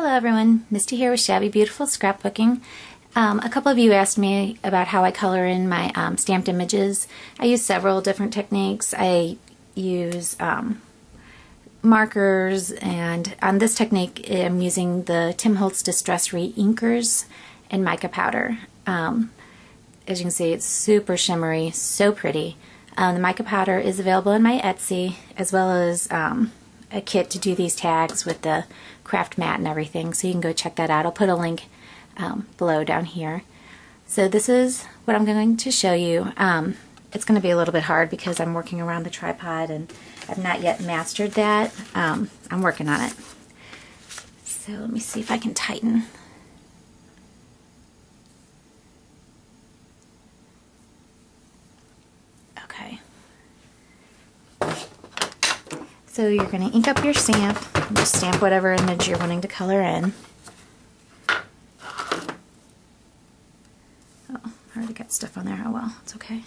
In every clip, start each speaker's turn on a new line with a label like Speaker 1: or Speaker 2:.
Speaker 1: Hello everyone, Misty here with Shabby Beautiful Scrapbooking. A couple of you asked me about how I color in my stamped images. I use several different techniques. I use markers, and on this technique I'm using the Tim Holts Distress Reinkers and mica powder. As you can see, it's super shimmery, so pretty. The mica powder is available in my Etsy, as well as a kit to do these tags with the craft mat and everything, so you can go check that out. I'll put a link below down here. So this is what I'm going to show you. It's going to be a little bit hard because I'm working around the tripod and I've not yet mastered that. I'm working on it. So let me see if I can tighten. Okay. So you're going to ink up your stamp and just stamp whatever image you're wanting to color in. Oh, I already got stuff on there. Oh well, it's okay.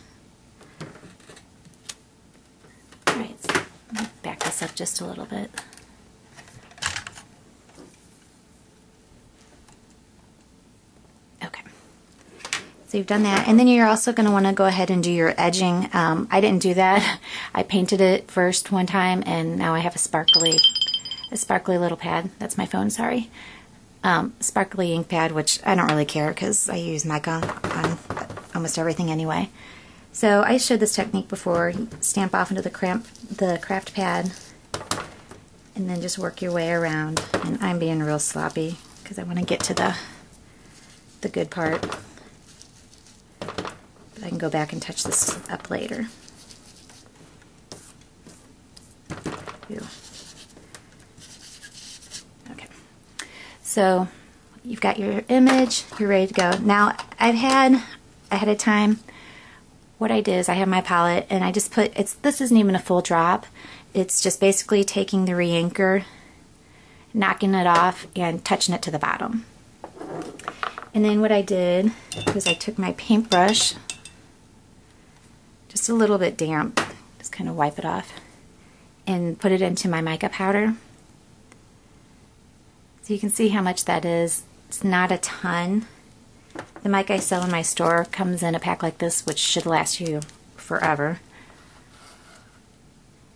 Speaker 1: Alright, so let me back this up just a little bit. Okay. So you've done that, and then you're also going to want to go ahead and do your edging. I didn't do that. I painted it first one time, and now I have a sparkly little pad. That's my phone, sorry. Sparkly ink pad, which I don't really care because I use mica on almost everything anyway. So I showed this technique before. You stamp off into the craft pad, and then just work your way around. And I'm being real sloppy because I want to get to the good part. But I can go back and touch this up later. Ew. Okay. So you've got your image, you're ready to go. Now I've had ahead of time, what I did is I have my palette and I just put, this isn't even a full drop, it's just basically taking the reinker, knocking it off and touching it to the bottom. And then what I did was I took my paintbrush, just a little bit damp, just kind of wipe it off, and put it into my mica powder. So you can see how much that is. It's not a ton. The mica I sell in my store comes in a pack like this, which should last you forever.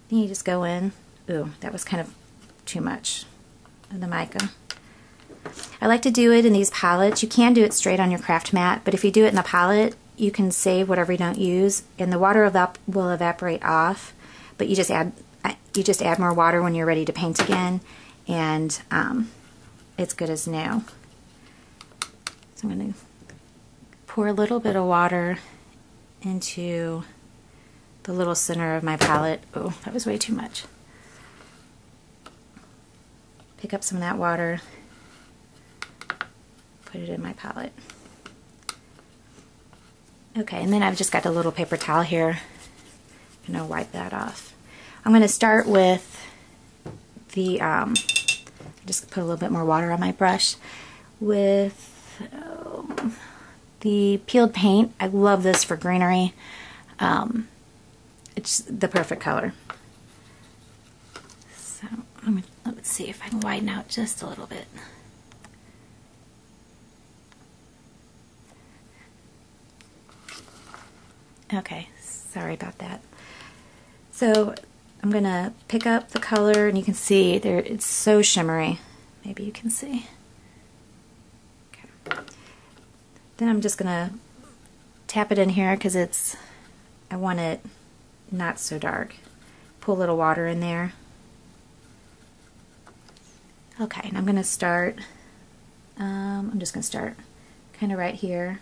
Speaker 1: Then you just go in. Ooh, that was kind of too much of the mica. I like to do it in these palettes. You can do it straight on your craft mat, but if you do it in the palette, you can save whatever you don't use, and the water will evaporate off, but you just add more water when you're ready to paint again, and it's good as new. So I'm going to pour a little bit of water into the little center of my palette. Oh, that was way too much. Pick up some of that water, put it in my palette. Okay, and then I've just got a little paper towel here. I'm going to wipe that off. I'm going to start with the, just put a little bit more water on my brush, with the peeled paint. I love this for greenery. It's the perfect color. So let's see if I can widen out just a little bit. Okay, sorry about that. So I'm going to pick up the color, and you can see there it's so shimmery. Maybe you can see. Okay. Then I'm just going to tap it in here because I want it not so dark. Pull a little water in there. Okay, and I'm going to start, I'm just going to start kind of right here.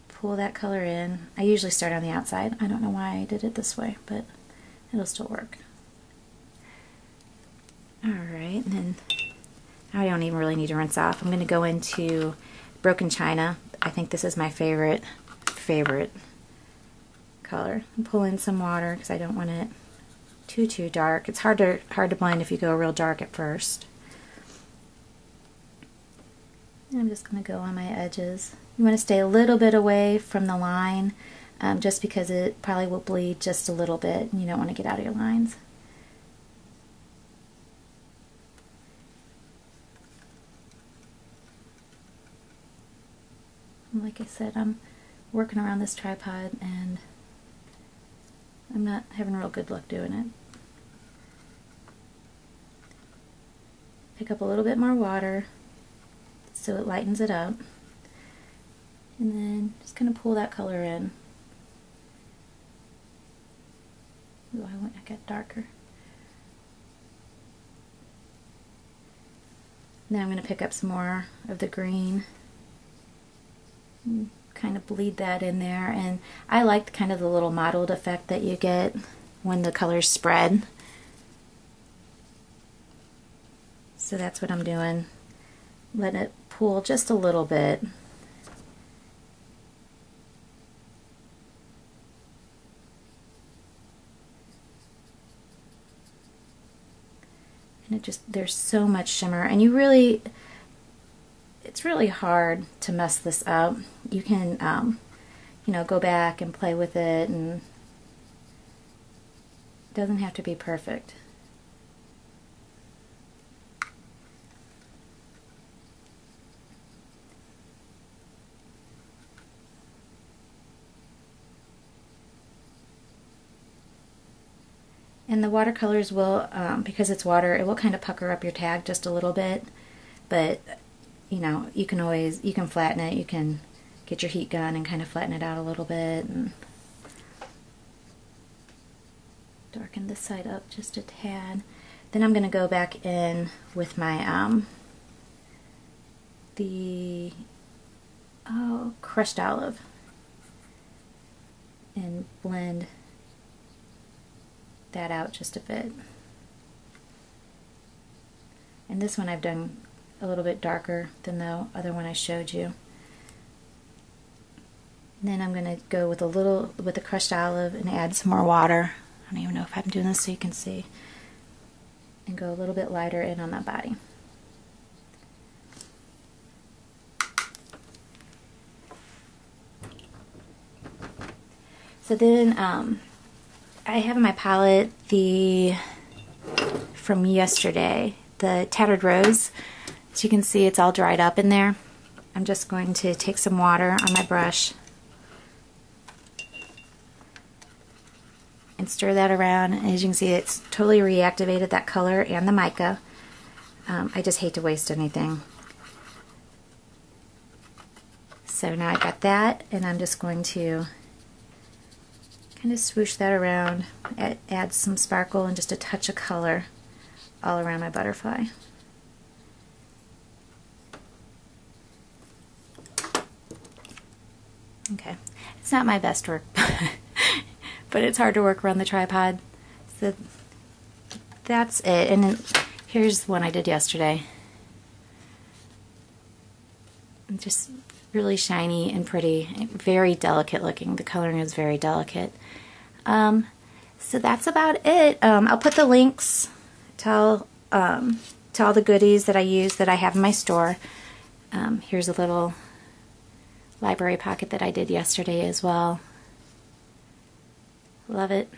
Speaker 1: Pull that color in. I usually start on the outside. I don't know why I did it this way, but it'll still work. Alright, and then now I don't even really need to rinse off. I'm going to go into Broken China. I think this is my favorite color. And pull in some water because I don't want it too dark. It's hard to blend if you go real dark at first. And I'm just going to go on my edges. You want to stay a little bit away from the line, just because it probably will bleed just a little bit and you don't want to get out of your lines. And like I said, I'm working around this tripod and I'm not having real good luck doing it. Pick up a little bit more water so it lightens it up. And then just kind of pull that color in. Ooh, I got darker. Now I'm going to pick up some more of the green and kind of bleed that in there. And I like kind of the little mottled effect that you get when the colors spread. So that's what I'm doing. Let it pool just a little bit. And it just, there's so much shimmer, and you really, it's really hard to mess this up. You can, you know, go back and play with it, and it doesn't have to be perfect. And the watercolors will, because it's water, it will kind of pucker up your tag just a little bit. But, you know, you can always, you can flatten it. You can get your heat gun and kind of flatten it out a little bit. And darken this side up just a tad. Then I'm going to go back in with my, crushed olive. And blend that out just a bit. And this one I've done a little bit darker than the other one I showed you. And then I'm going to go with the crushed olive and add some more water. I don't even know if I'm doing this so you can see. And go a little bit lighter in on that body. So then I have in my palette from yesterday, the Tattered Rose. As you can see, it's all dried up in there. I'm just going to take some water on my brush and stir that around. And as you can see, it's totally reactivated that color and the mica. I just hate to waste anything. So now I got that, and I'm just going to kind of swoosh that around, add some sparkle and just a touch of color all around my butterfly. Okay, it's not my best work, but it's hard to work around the tripod. So that's it. And then here's one I did yesterday. Just really shiny and pretty, very delicate looking. The coloring is very delicate. So that's about it. I'll put the links to all the goodies that I use that I have in my store. Here's a little library pocket that I did yesterday as well. Love it.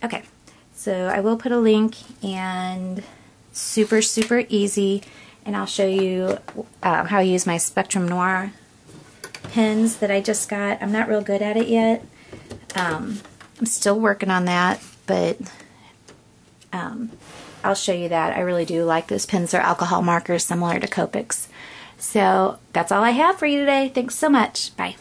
Speaker 1: Okay, so I will put a link, and super easy. And I'll show you how I use my Spectrum Noir pens that I just got. I'm not real good at it yet. I'm still working on that, but I'll show you that. I really do like those pens. They're alcohol markers similar to Copics. So that's all I have for you today. Thanks so much. Bye.